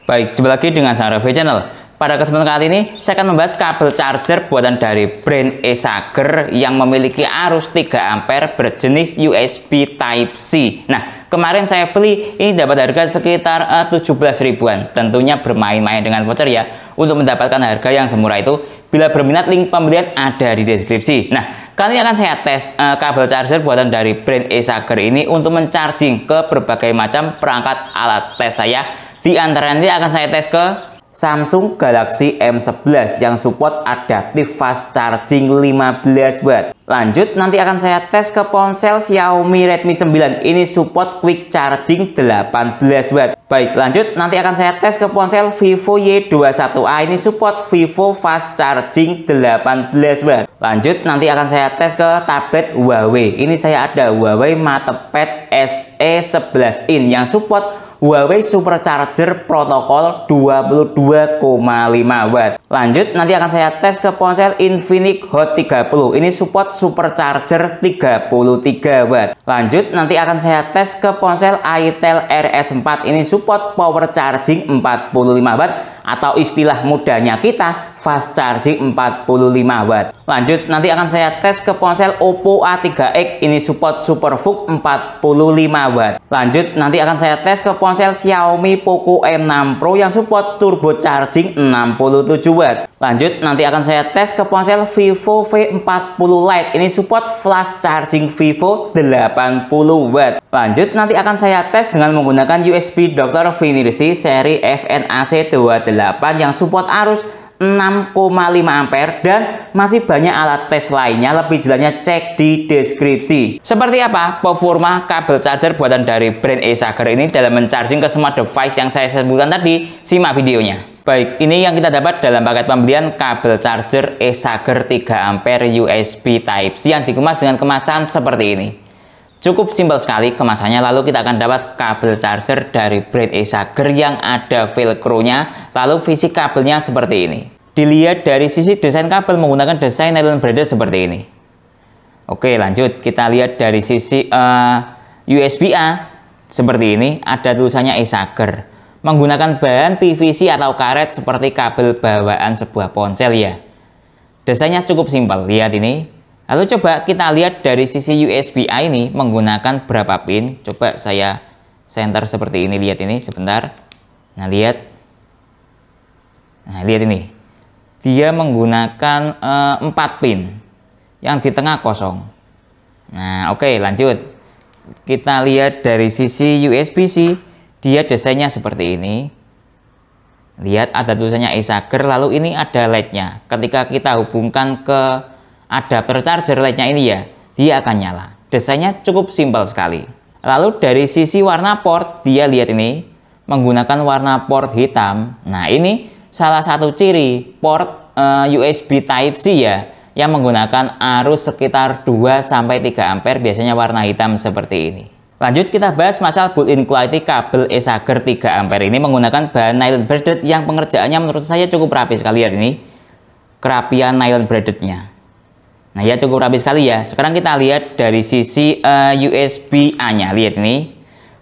Baik, jumpa lagi dengan saya Review Channel. Pada kesempatan kali ini, saya akan membahas kabel charger buatan dari brand Esager yang memiliki arus 3 ampere berjenis USB Type-C. Nah, kemarin saya beli, ini dapat harga sekitar 17 ribuan. Tentunya bermain-main dengan voucher ya, untuk mendapatkan harga yang semurah itu. Bila berminat, link pembelian ada di deskripsi. Nah, kali ini akan saya tes kabel charger buatan dari brand Esager ini untuk mencharging ke berbagai macam perangkat alat tes saya. Di antara nanti akan saya tes ke Samsung Galaxy M11 yang support adaptive fast charging 15 watt. Lanjut nanti akan saya tes ke ponsel Xiaomi Redmi 9. Ini support quick charging 18 watt. Baik, lanjut nanti akan saya tes ke ponsel Vivo Y21A. Ini support Vivo fast charging 18 watt. Lanjut nanti akan saya tes ke tablet Huawei. Ini saya ada Huawei MatePad SE11 in yang support Huawei Supercharger protokol 22,5 watt. Lanjut nanti akan saya tes ke ponsel Infinix Hot 30. Ini support Supercharger 33 watt. Lanjut nanti akan saya tes ke ponsel Itel RS4. Ini support power charging 45 watt atau istilah mudahnya kita fast charging 45 watt. Lanjut nanti akan saya tes ke ponsel Oppo A3X. Ini support SuperVOOC 45 watt. Lanjut nanti akan saya tes ke ponsel Xiaomi Poco M6 Pro yang support turbo charging 67 watt. Lanjut nanti akan saya tes ke ponsel Vivo V40 Lite. Ini support flash charging Vivo 80 watt. Lanjut nanti akan saya tes dengan menggunakan USB Dr. Finirsi seri FNAC28 yang support arus 6,5 ampere dan masih banyak alat tes lainnya. Lebih jelasnya cek di deskripsi. Seperti apa performa kabel charger buatan dari brand Esager ini dalam mencharging ke semua device yang saya sebutkan tadi? Simak videonya. Baik, ini yang kita dapat dalam paket pembelian kabel charger Esager 3 ampere USB Type-C yang dikemas dengan kemasan seperti ini. Cukup simpel sekali kemasannya. Lalu kita akan dapat kabel charger dari brand Esager yang ada velcro-nya. Lalu fisik kabelnya seperti ini. Dilihat dari sisi desain kabel menggunakan desain nylon braided seperti ini. Oke, lanjut kita lihat dari sisi USB-A seperti ini. Ada tulisannya Esager. Menggunakan bahan PVC atau karet seperti kabel bawaan sebuah ponsel ya. Desainnya cukup simpel. Lihat ini. Lalu coba kita lihat dari sisi USB-A ini menggunakan berapa pin. Coba saya center seperti ini. Lihat ini sebentar. Nah lihat. Nah lihat ini. Dia menggunakan 4 pin. Yang di tengah kosong. Nah oke, lanjut. Kita lihat dari sisi USB-C. Dia desainnya seperti ini. Lihat ada tulisannya Esager. Lalu ini ada LED-nya. Ketika kita hubungkan ke adapter charger LED-nya ini ya, dia akan nyala. Desainnya cukup simpel sekali. Lalu dari sisi warna port, dia lihat ini menggunakan warna port hitam. Nah ini salah satu ciri port USB Type-C ya, yang menggunakan arus sekitar 2-3 ampere, biasanya warna hitam seperti ini. Lanjut kita bahas masalah built-in quality kabel Esager 3 ampere ini menggunakan bahan nylon braided yang pengerjaannya menurut saya cukup rapi sekali. Lihat ini kerapian nylon braided-nya. Nah ya cukup rapi sekali ya. Sekarang kita lihat dari sisi USB-A-nya. Lihat ini.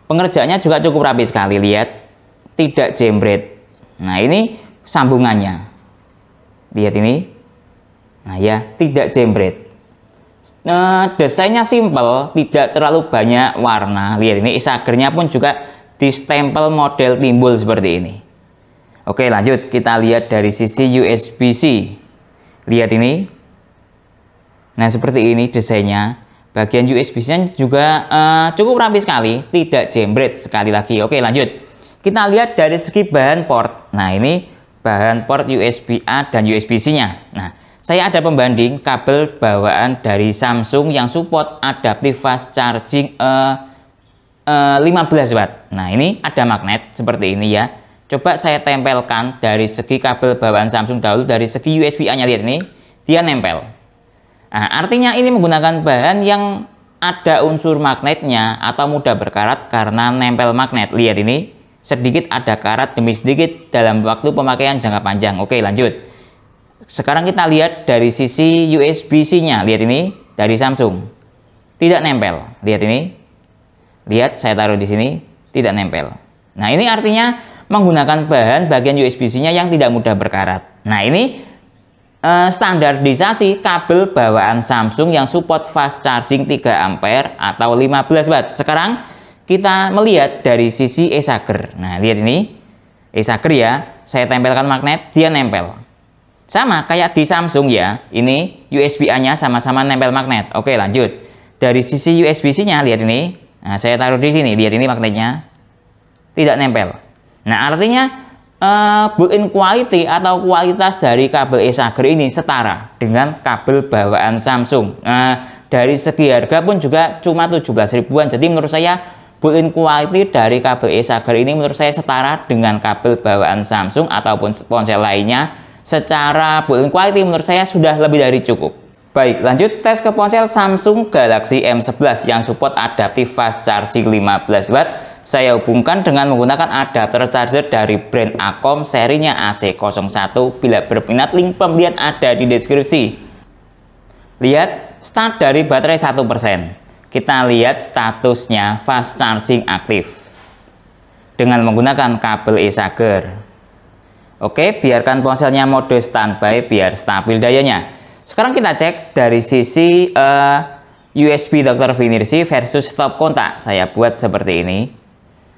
Pengerjaannya juga cukup rapi sekali. Lihat. Tidak jembret. Nah ini sambungannya. Lihat ini. Nah ya tidak jembret. Desainnya simple. Tidak terlalu banyak warna. Lihat ini. Esagernya pun juga distempel model timbul seperti ini. Oke lanjut. Kita lihat dari sisi USB-C. Lihat ini. Nah seperti ini desainnya. Bagian USB-nya juga cukup rapi sekali, tidak jembret sekali lagi. Oke lanjut. Kita lihat dari segi bahan port. Nah ini bahan port USB-A dan USB-C-nya. Nah saya ada pembanding kabel bawaan dari Samsung yang support adaptive fast charging 15 watt. Nah ini ada magnet seperti ini ya. Coba saya tempelkan dari segi kabel bawaan Samsung dahulu. Dari segi USB-A-nya lihat ini, dia nempel. Nah, artinya ini menggunakan bahan yang ada unsur magnetnya atau mudah berkarat karena nempel magnet. Lihat ini, sedikit ada karat demi sedikit dalam waktu pemakaian jangka panjang. Oke, lanjut. Sekarang kita lihat dari sisi USB-C-nya. Lihat ini, dari Samsung. Tidak nempel. Lihat ini. Lihat, saya taruh di sini, tidak nempel. Nah, ini artinya menggunakan bahan bagian USB-C-nya yang tidak mudah berkarat. Nah, ini standarisasi kabel bawaan Samsung yang support fast charging 3 ampere atau 15 watt. Sekarang kita melihat dari sisi e-Sager. Nah, lihat ini e-Sager ya, saya tempelkan magnet, dia nempel. Sama kayak di Samsung ya, ini USB-A-nya sama-sama nempel magnet. Oke, lanjut. Dari sisi USB-C-nya, lihat ini. Nah, saya taruh di sini, lihat ini magnetnya. Tidak nempel. Nah, artinya built-in quality atau kualitas dari kabel e-Sager ini setara dengan kabel bawaan Samsung. Dari segi harga pun juga cuma 17 ribuan. Jadi menurut saya built-in quality dari kabel e-Sager ini menurut saya setara dengan kabel bawaan Samsung ataupun ponsel lainnya. Secara built-in quality menurut saya sudah lebih dari cukup. Baik, lanjut tes ke ponsel Samsung Galaxy M11 yang support adaptive fast charging 15 watt. Saya hubungkan dengan menggunakan adapter charger dari brand Acom serinya AC01. Bila berminat, link pembelian ada di deskripsi. Lihat, start dari baterai 1%. Kita lihat statusnya fast charging aktif dengan menggunakan kabel e-Sager. Oke, biarkan ponselnya mode standby biar stabil dayanya. Sekarang kita cek dari sisi USB Dr. Vinirsi versus stop kontak. Saya buat seperti ini.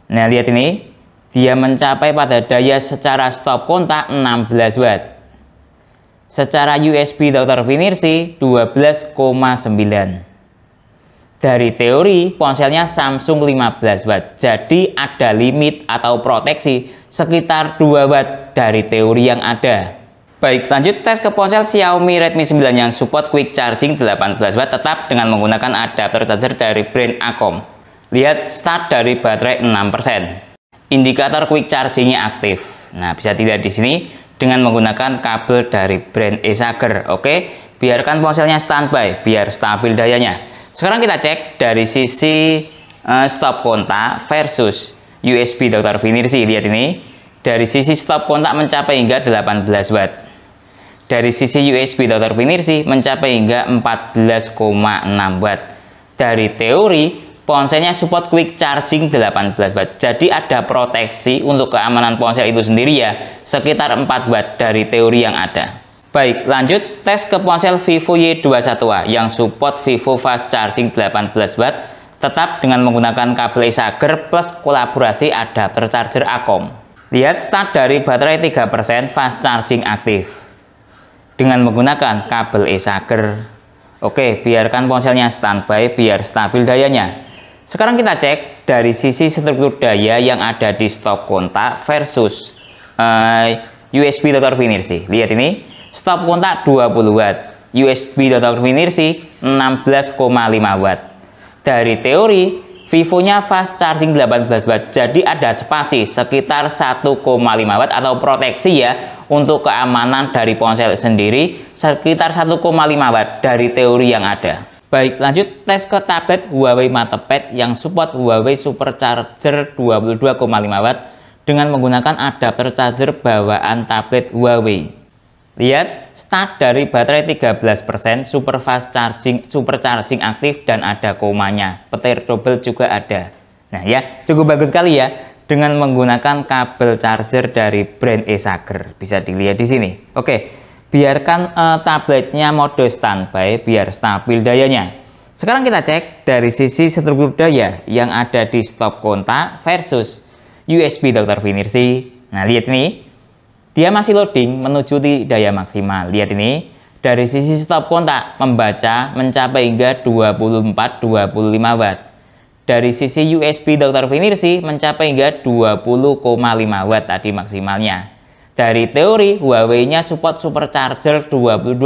Nah, lihat ini, dia mencapai pada daya secara stop kontak 16 watt. Secara USB Dr. Vinirsi 12,9. Dari teori, ponselnya Samsung 15 watt. Jadi ada limit atau proteksi sekitar 2 watt dari teori yang ada. Baik, lanjut tes ke ponsel Xiaomi Redmi 9 yang support quick charging 18 watt tetap dengan menggunakan adapter charger dari brand Acom. Lihat start dari baterai 6%. Indikator quick chargingnya aktif. Nah, bisa dilihat di sini dengan menggunakan kabel dari brand e-Sager. Oke, biarkan ponselnya standby biar stabil dayanya. Sekarang kita cek dari sisi stop kontak versus USB Dr. Vinirsi. Lihat ini, dari sisi stop kontak mencapai hingga 18 watt. Dari sisi USB Dr. Vinirsi mencapai hingga 14,6 watt. Dari teori, ponselnya support quick charging 18 watt. Jadi ada proteksi untuk keamanan ponsel itu sendiri ya, sekitar 4 watt dari teori yang ada. Baik, lanjut tes ke ponsel Vivo Y21A yang support Vivo fast charging 18 watt tetap dengan menggunakan kabel e-Sager plus kolaborasi adapter charger Acom. Lihat start dari baterai 3% fast charging aktif dengan menggunakan kabel e-Sager. Oke, biarkan ponselnya standby biar stabil dayanya. Sekarang kita cek dari sisi struktur daya yang ada di stop kontak versus USB Dr. Vinirsi. Lihat ini, stop kontak 20 watt, USB Dr. Vinirsi 16,5 watt. Dari teori, Vivo-nya fast charging 18 watt, jadi ada spasi sekitar 1,5 watt atau proteksi ya untuk keamanan dari ponsel sendiri sekitar 1,5 watt dari teori yang ada. Baik, lanjut tes ke tablet Huawei MatePad yang support Huawei Supercharger 22,5 watt dengan menggunakan adapter charger bawaan tablet Huawei. Lihat, start dari baterai 13%, super fast charging, supercharging aktif dan ada komanya. Petir double juga ada. Nah ya, cukup bagus sekali ya dengan menggunakan kabel charger dari brand e-Sager. Bisa dilihat di sini. Oke. Biarkan tabletnya mode standby biar stabil dayanya. Sekarang kita cek dari sisi struktur daya yang ada di stop kontak versus USB Dr. Vinirsi. Nah, lihat ini, dia masih loading menuju di daya maksimal. Lihat ini, dari sisi stop kontak membaca mencapai hingga 24-25 watt. Dari sisi USB Dr. Vinirsi mencapai hingga 20,5 watt tadi maksimalnya. Dari teori, Huawei-nya support supercharger 22,5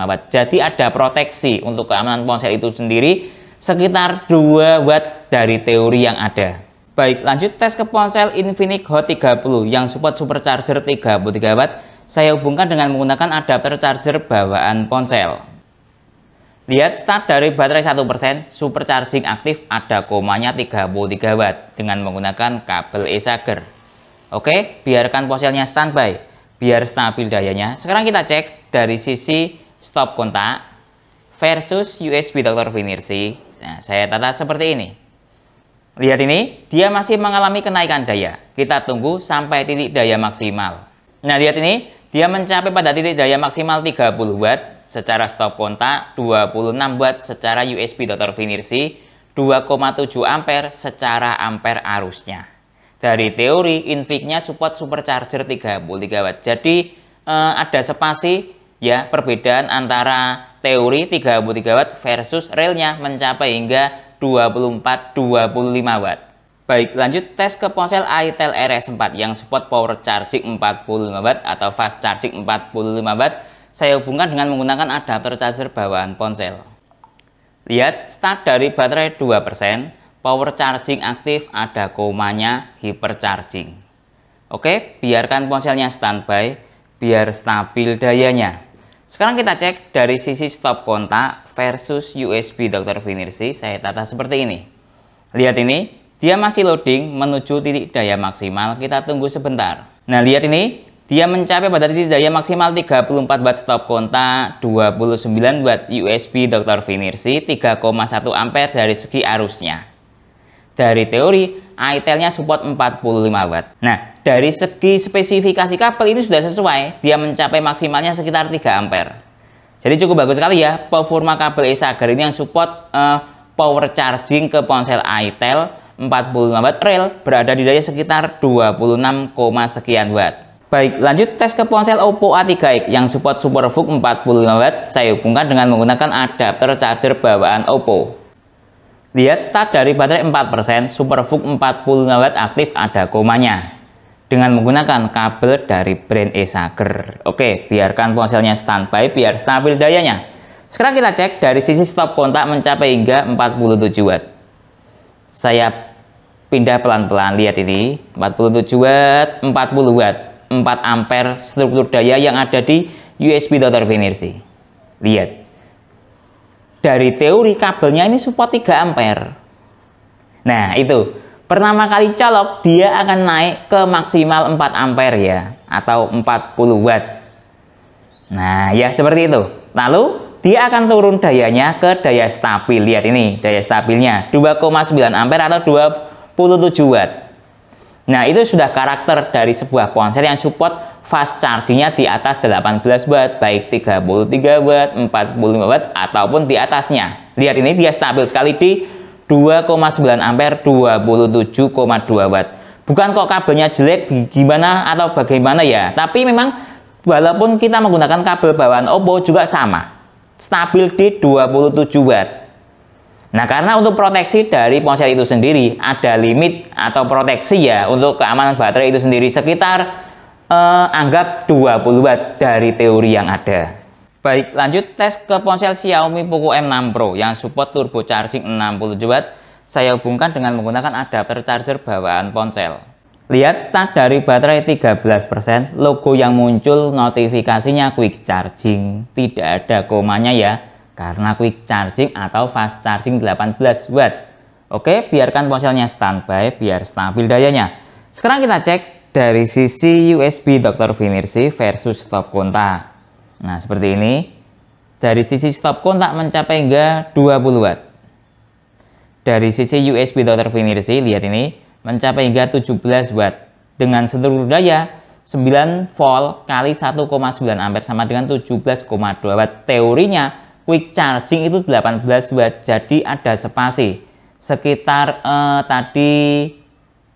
watt. Jadi ada proteksi untuk keamanan ponsel itu sendiri sekitar 2 watt dari teori yang ada. Baik, lanjut tes ke ponsel Infinix Hot 30 yang support supercharger 33 watt. Saya hubungkan dengan menggunakan adapter charger bawaan ponsel. Lihat start dari baterai 1%, supercharging aktif, ada komanya 33 watt dengan menggunakan kabel e-Sager. Oke, biarkan ponselnya standby biar stabil dayanya. Sekarang kita cek dari sisi stop kontak versus USB Dr. Vinirsi. Nah, saya tata seperti ini. Lihat ini, dia masih mengalami kenaikan daya. Kita tunggu sampai titik daya maksimal. Nah, lihat ini, dia mencapai pada titik daya maksimal 30 watt secara stop kontak, 26 watt secara USB Dr. Finirsi, 2,7 ampere secara ampere arusnya. Dari teori, Infinix-nya support supercharger 33 watt. Jadi ada spasi ya, perbedaan antara teori 33 watt versus realnya mencapai hingga 24-25 watt. Baik, lanjut tes ke ponsel itel RS4 yang support power charging 45 watt atau fast charging 45 watt. Saya hubungkan dengan menggunakan adapter charger bawaan ponsel. Lihat, start dari baterai 2%. Power charging aktif, ada komanya hypercharging. Oke, biarkan ponselnya standby biar stabil dayanya. Sekarang kita cek dari sisi stop kontak versus USB Dr. Finirsi. Saya tata seperti ini. Lihat ini, dia masih loading menuju titik daya maksimal. Kita tunggu sebentar. Nah, lihat ini, dia mencapai pada titik daya maksimal 34 watt stop kontak, 29 watt USB Dr. Finirsi, 3,1 ampere dari segi arusnya. Dari teori, itel-nya support 45 watt. Nah, dari segi spesifikasi kabel ini sudah sesuai. Dia mencapai maksimalnya sekitar 3 ampere. Jadi cukup bagus sekali ya performa kabel e-Sager ini yang support power charging ke ponsel itel 45 watt real berada di daya sekitar 26, sekian watt. Baik, lanjut tes ke ponsel Oppo A3X yang support SuperVOOC 45 watt. Saya hubungkan dengan menggunakan adapter charger bawaan Oppo. Lihat, start dari baterai 4%, SuperVOOC 45 watt aktif, ada komanya. Dengan menggunakan kabel dari brand e-Sager. Oke, biarkan ponselnya standby biar stabil dayanya. Sekarang kita cek dari sisi stop kontak mencapai hingga 47 watt. Saya pindah pelan-pelan, lihat ini, 47 watt, 40 watt, 4 ampere struktur daya yang ada di USB Dr. Finirsi. Lihat. Dari teori kabelnya ini support 3 ampere. Nah, itu. Pertama kali colok dia akan naik ke maksimal 4 ampere ya, atau 40 watt. Nah, ya seperti itu. Lalu dia akan turun dayanya ke daya stabil. Lihat ini, daya stabilnya 2,9 ampere atau 27 watt. Nah, itu sudah karakter dari sebuah ponsel yang support fast chargingnya di atas 18 watt, baik 33 watt, 45 watt, ataupun di atasnya. Lihat ini, dia stabil sekali di 2,9 ampere, 27,2 watt. Bukan kok kabelnya jelek gimana atau bagaimana ya, tapi memang walaupun kita menggunakan kabel bawaan Oppo juga sama, stabil di 27 watt. Nah, karena untuk proteksi dari ponsel itu sendiri ada limit atau proteksi ya untuk keamanan baterai itu sendiri sekitar anggap 20 watt dari teori yang ada. Baik, lanjut tes ke ponsel Xiaomi Poco M6 Pro yang support turbo charging 67 watt. Saya hubungkan dengan menggunakan adapter charger bawaan ponsel. Lihat, start dari baterai 13%, logo yang muncul notifikasinya quick charging. Tidak ada komanya ya, karena quick charging atau fast charging 18 watt. Oke, biarkan ponselnya standby biar stabil dayanya. Sekarang kita cek dari sisi USB Dr. Finirsi versus stop kontak. Nah, seperti ini. Dari sisi stop kontak mencapai hingga 20 watt. Dari sisi USB Dr. Finirsi, lihat ini, mencapai hingga 17 watt. Dengan struktur daya 9 volt kali 1,9 ampere sama dengan 17,2 watt. Teorinya quick charging itu 18 watt, jadi ada spasi. Sekitar tadi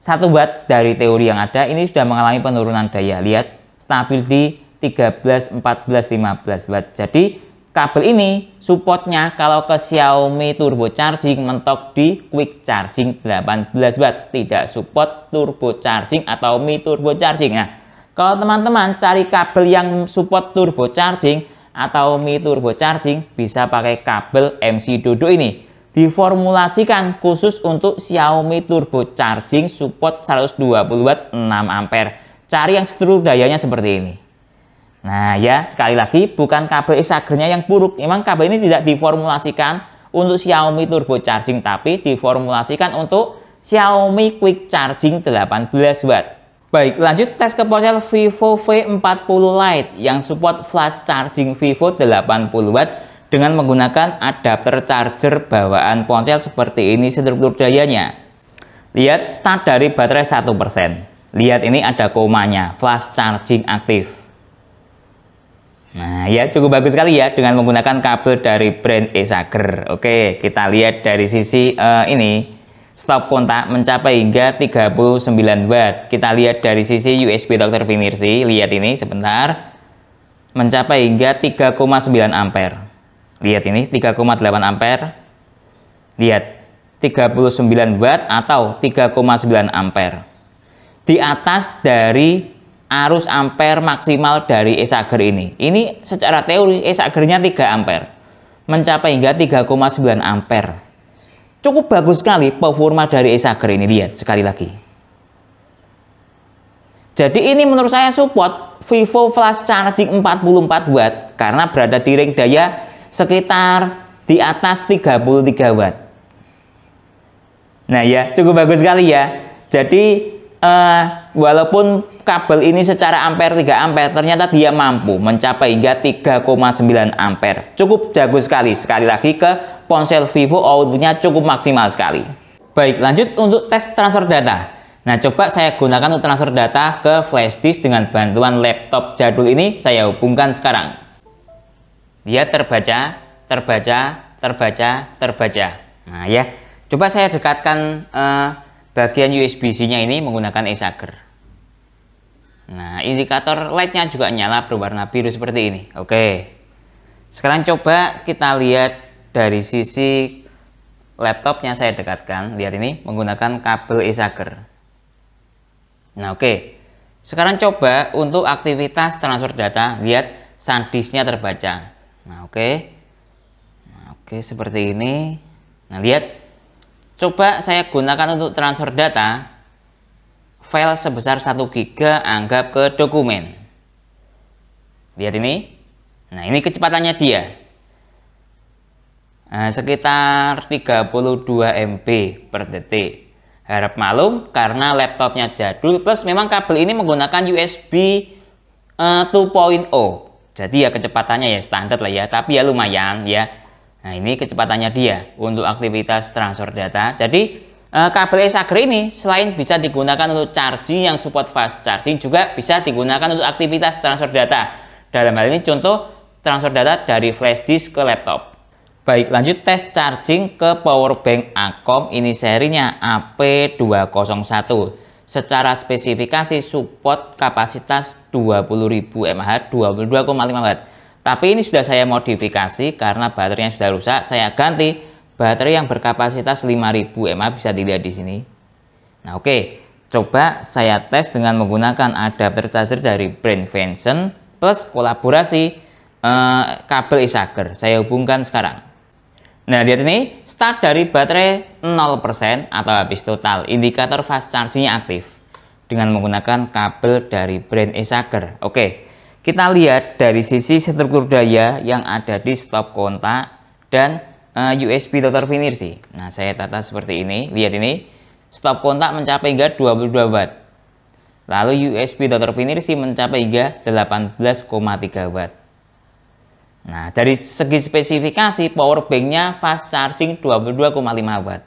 1 watt dari teori yang ada, ini sudah mengalami penurunan daya. Lihat, stabil di 13, 14, 15 watt. Jadi kabel ini supportnya kalau ke Xiaomi turbo charging mentok di quick charging 18 watt, tidak support turbo charging atau Mi turbo charging. Nah, kalau teman-teman cari kabel yang support turbo charging atau Mi turbo charging, bisa pakai kabel MC Dodo ini. Diformulasikan khusus untuk Xiaomi turbo charging support 120 watt 6 ampere. Cari yang struktur dayanya seperti ini. Nah ya, sekali lagi bukan kabel e-Sagernya yang buruk. Memang kabel ini tidak diformulasikan untuk Xiaomi turbo charging, tapi diformulasikan untuk Xiaomi quick charging 18 watt. Baik, lanjut tes ke ponsel Vivo V40 Lite yang support flash charging Vivo 80 watt dengan menggunakan adapter charger bawaan ponsel seperti ini struktur dayanya. Lihat start dari baterai 1%. Lihat ini ada komanya, flash charging aktif. Nah ya, cukup bagus sekali ya dengan menggunakan kabel dari brand Esager. Oke, kita lihat dari sisi ini stop kontak mencapai hingga 39 watt. Kita lihat dari sisi USB Dr. Finirsi, lihat ini sebentar, mencapai hingga 3,9 ampere. Lihat ini 3,8 ampere. Lihat 39 watt atau 3,9 ampere. Di atas dari arus ampere maksimal dari Esager ini. Ini secara teori Esagernya 3 ampere. Mencapai hingga 3,9 ampere. Cukup bagus sekali performa dari Esager ini, lihat sekali lagi. Jadi ini menurut saya support Vivo Flash Charging 44 watt karena berada di ring daya sekitar di atas 33 watt. Nah ya, cukup bagus sekali ya. Jadi walaupun kabel ini secara ampere 3 ampere, ternyata dia mampu mencapai hingga 3,9 ampere. Cukup bagus sekali. Sekali lagi ke ponsel Vivo, outputnya cukup maksimal sekali. Baik, lanjut untuk tes transfer data. Nah, coba saya gunakan untuk transfer data ke flash disk dengan bantuan laptop jadul ini. Saya hubungkan sekarang. Dia terbaca, terbaca, terbaca, terbaca. Nah ya, coba saya dekatkan bagian USB-C-nya ini menggunakan Esager. Nah, indikator LED-nya juga nyala berwarna biru seperti ini. Oke. Sekarang coba kita lihat dari sisi laptopnya, saya dekatkan. Lihat ini menggunakan kabel Esager. Nah, oke. Sekarang coba untuk aktivitas transfer data, lihat SanDisk-nya terbaca. Nah, oke. Nah, oke, seperti ini. Nah, lihat. Coba saya gunakan untuk transfer data. File sebesar 1 GB anggap ke dokumen. Lihat ini. Nah, ini kecepatannya dia. Nah, sekitar 32 MB per detik. Harap maklum karena laptopnya jadul, plus memang kabel ini menggunakan USB 2.0. Jadi ya kecepatannya ya standar lah ya, tapi ya lumayan ya. Nah, ini kecepatannya dia untuk aktivitas transfer data. Jadi kabel Esager ini selain bisa digunakan untuk charging yang support fast charging, juga bisa digunakan untuk aktivitas transfer data. Dalam hal ini contoh transfer data dari flash disk ke laptop. Baik, lanjut tes charging ke powerbank Acom. Ini serinya AP201. Secara spesifikasi support kapasitas 20.000 mAh 22,5 watt. Tapi ini sudah saya modifikasi karena baterainya sudah rusak. Saya ganti baterai yang berkapasitas 5.000 mAh, bisa dilihat di sini. Nah, oke. Coba saya tes dengan menggunakan adapter charger dari brand Venson plus kolaborasi kabel Esager. Saya hubungkan sekarang. Nah, lihat ini start dari baterai 0% atau habis total. Indikator fast chargingnya aktif dengan menggunakan kabel dari brand Esager. Oke, kita lihat dari sisi struktur daya yang ada di stop kontak dan USB Dr. Finirsi. Nah, saya tata seperti ini. Lihat ini, stop kontak mencapai hingga 22 watt. Lalu USB Dr. Finirsi mencapai hingga 18,3 watt. Nah, dari segi spesifikasi powerbanknya fast charging 22,5 watt.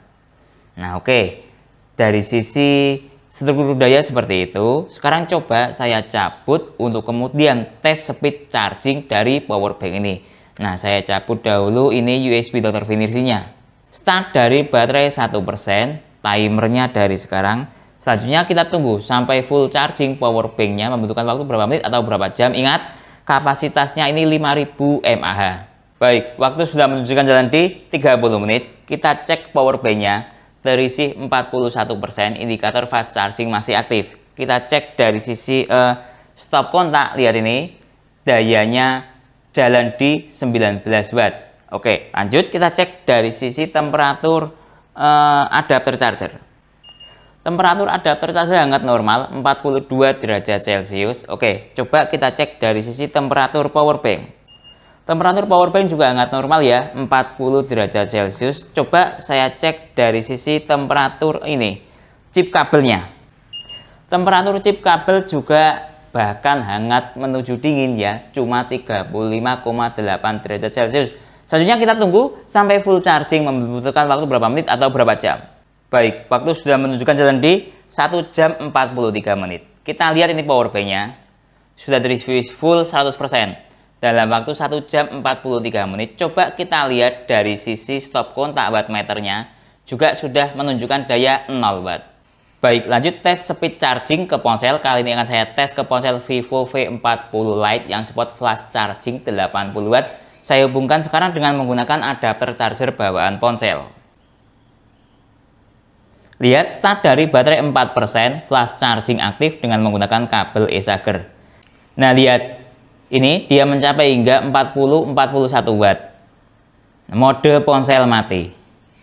Nah, oke. Dari sisi struktur daya seperti itu. Sekarang coba saya cabut untuk kemudian tes speed charging dari powerbank ini. Nah, saya cabut dahulu ini USB Dr. Finirsi-nya. Start dari baterai 1%, timernya dari sekarang. Selanjutnya kita tunggu sampai full charging powerbanknya, membutuhkan waktu berapa menit atau berapa jam. Ingat, kapasitasnya ini 5.000 mAh. Baik, waktu sudah menunjukkan jalan di 30 menit. Kita cek powerbanknya, terisi 41%, indikator fast charging masih aktif. Kita cek dari sisi stop kontak, lihat ini, dayanya jalan di 19 watt. Oke, lanjut kita cek dari sisi temperatur adapter charger. Temperatur adapter charger hangat normal 42 derajat Celcius. Oke, coba kita cek dari sisi temperatur powerbank. Temperatur powerbank juga hangat normal ya, 40 derajat Celcius. Coba saya cek dari sisi temperatur ini, chip kabelnya. Temperatur chip kabel juga bahkan hangat menuju dingin ya, cuma 35,8 derajat Celcius. Selanjutnya kita tunggu sampai full charging, membutuhkan waktu berapa menit atau berapa jam. Baik, waktu sudah menunjukkan jalan di 1 jam 43 menit. Kita lihat ini power bank-nya. Sudah terisi full 100%. Dalam waktu 1 jam 43 menit. Coba kita lihat dari sisi stop kontak wattmeternya. Juga sudah menunjukkan daya 0 watt. Baik, lanjut tes speed charging ke ponsel. Kali ini akan saya tes ke ponsel Vivo V40 Lite yang support flash charging 80 watt. Saya hubungkan sekarang dengan menggunakan adapter charger bawaan ponsel. Lihat start dari baterai 4%, flash charging aktif dengan menggunakan kabel e-Charger. Nah, lihat. Ini dia mencapai hingga 40-41 watt. Mode ponsel mati.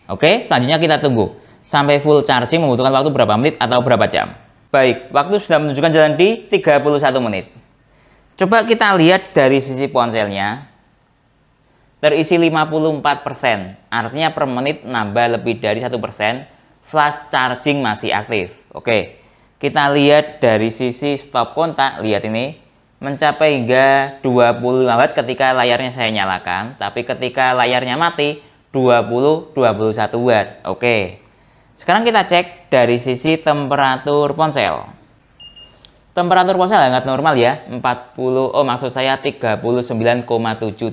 Oke, selanjutnya kita tunggu. Sampai full charging membutuhkan waktu berapa menit atau berapa jam. Baik, waktu sudah menunjukkan jalan di 31 menit. Coba kita lihat dari sisi ponselnya. Terisi 54%. Artinya per menit nambah lebih dari 1%. Flash charging masih aktif. Oke, kita lihat dari sisi stop kontak. Lihat ini, mencapai hingga 25 watt ketika layarnya saya nyalakan. Tapi ketika layarnya mati, 20-21 watt. Oke. Sekarang kita cek dari sisi temperatur ponsel. Temperatur ponsel sangat normal ya, 39,7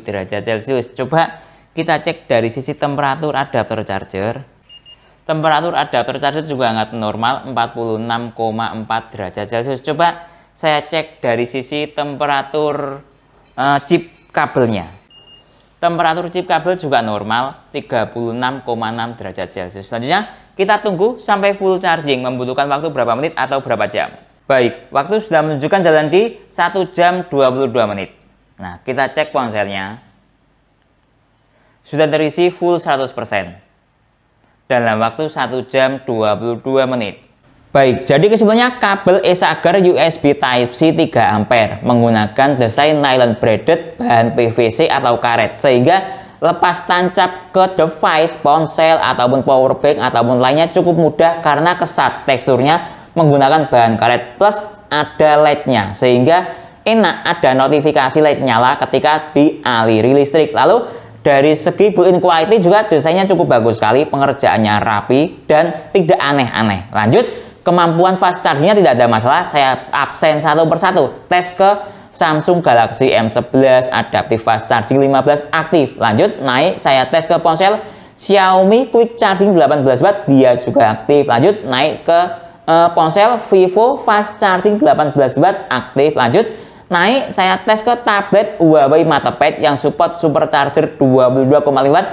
derajat Celcius. Coba kita cek dari sisi temperatur adapter charger. Temperatur adapter charger juga sangat normal, 46,4 derajat Celcius. Coba saya cek dari sisi temperatur chip kabelnya. Temperatur chip kabel juga normal, 36,6 derajat Celcius. Selanjutnya, kita tunggu sampai full charging. Membutuhkan waktu berapa menit atau berapa jam. Baik, waktu sudah menunjukkan jalan di 1 jam 22 menit. Nah, kita cek ponselnya. Sudah terisi full 100%. Dalam waktu 1 jam 22 menit. Baik, jadi kesimpulannya kabel e-Charger USB Type-C 3 ampere menggunakan desain nylon braided bahan PVC atau karet sehingga lepas tancap ke device, ponsel ataupun power bank ataupun lainnya cukup mudah karena kesat. Teksturnya menggunakan bahan karet plus ada LED-nya sehingga enak, ada notifikasi LED nyala ketika dialiri listrik. Lalu dari segi built-in quality juga desainnya cukup bagus sekali, pengerjaannya rapi dan tidak aneh-aneh. Lanjut, kemampuan fast chargingnya tidak ada masalah. Saya absen satu persatu. Tes ke Samsung Galaxy M11 adaptive fast charging 15 aktif. Lanjut, naik saya tes ke ponsel Xiaomi quick charging 18 watt, dia juga aktif. Lanjut, naik ke ponsel Vivo fast charging 18 watt aktif. Lanjut, naik saya tes ke tablet Huawei MatePad yang support supercharger 22,5 watt,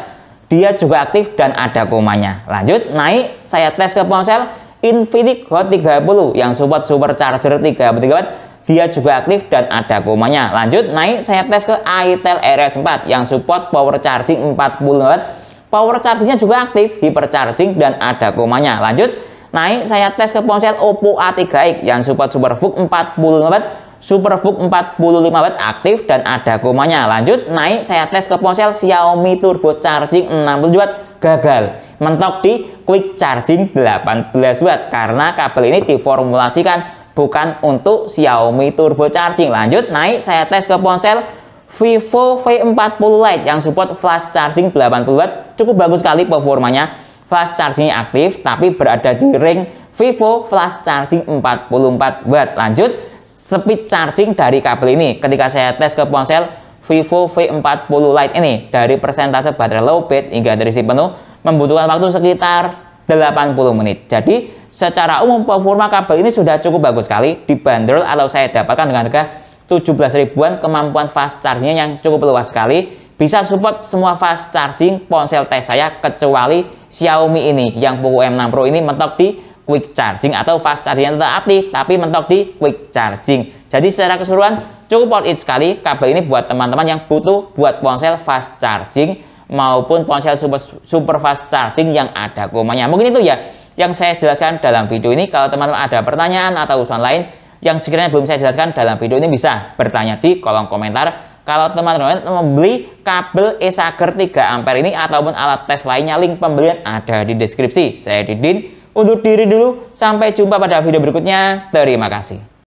dia juga aktif dan ada komanya. Lanjut, naik saya tes ke ponsel Infinix Hot 30 yang support supercharger 33 watt, dia juga aktif dan ada komanya. Lanjut, naik saya tes ke itel RS4 yang support power charging 40 watt, power chargingnya juga aktif, hypercharging dan ada komanya. Lanjut, naik saya tes ke ponsel Oppo A3x yang support SuperVOOC 45 watt, SuperVOOC 45 watt aktif dan ada komanya. Lanjut, naik saya tes ke ponsel Xiaomi Turbo Charging 60 watt, gagal, mentok di quick charging 18 watt karena kabel ini diformulasikan bukan untuk Xiaomi Turbo Charging. Lanjut, naik saya tes ke ponsel Vivo V40 Lite yang support flash charging 80 watt, cukup bagus sekali performanya, flash charging aktif tapi berada di ring Vivo flash charging 44 watt. Lanjut, speed charging dari kabel ini ketika saya tes ke ponsel Vivo V40 Lite ini, dari persentase baterai low bed hingga terisi penuh membutuhkan waktu sekitar 80 menit. Jadi secara umum performa kabel ini sudah cukup bagus sekali. Dibanderol atau saya dapatkan dengan harga 17 ribuan, kemampuan fast chargingnya yang cukup luas sekali. Bisa support semua fast charging ponsel tes saya kecuali Xiaomi ini yang Poco M6 Pro ini mentok di quick charging atau fast charging tetap aktif tapi mentok di quick charging. Jadi secara keseluruhan cukup worth it sekali kabel ini buat teman-teman yang butuh buat ponsel fast charging maupun ponsel super fast charging yang ada komanya. Mungkin itu ya yang saya jelaskan dalam video ini. Kalau teman-teman ada pertanyaan atau usulan lain yang sekiranya belum saya jelaskan dalam video ini, bisa bertanya di kolom komentar. Kalau teman-teman membeli kabel e-Charger 3 ampere ini ataupun alat tes lainnya, link pembelian ada di deskripsi. Saya Didin undur diri dulu, sampai jumpa pada video berikutnya. Terima kasih.